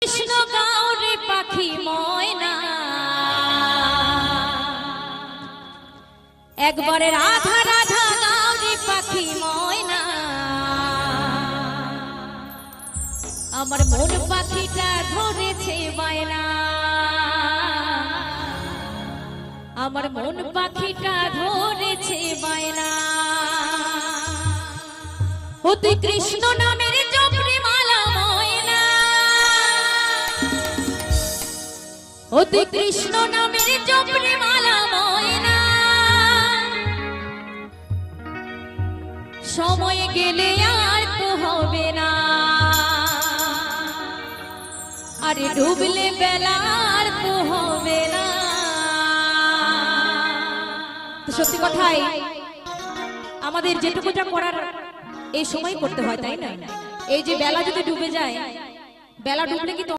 কৃষ্ণ গাওরে পাখি ময়না, একবারে রাধা রাধা গাওরে পাখি ময়না। আমার মন পাখিটা ধরেছে বায়না, আমার মন পাখিটা ধরেছে বায়না। ও তুই কৃষ্ণ নামের জপরে মালা ময়না, ও তুই কৃষ্ণ নামের জপরে মালা ময়না। সময় গেলে আর তো হবে না, আরে ডুবলে বেলা আর তো হবে না। তো সত্যি কথাই আমাদের যেটুকুটা করার এই সময় করতে হয়, তাই না? এই যে বেলা যদি ডুবে যায়, বেলা ডুবলে কি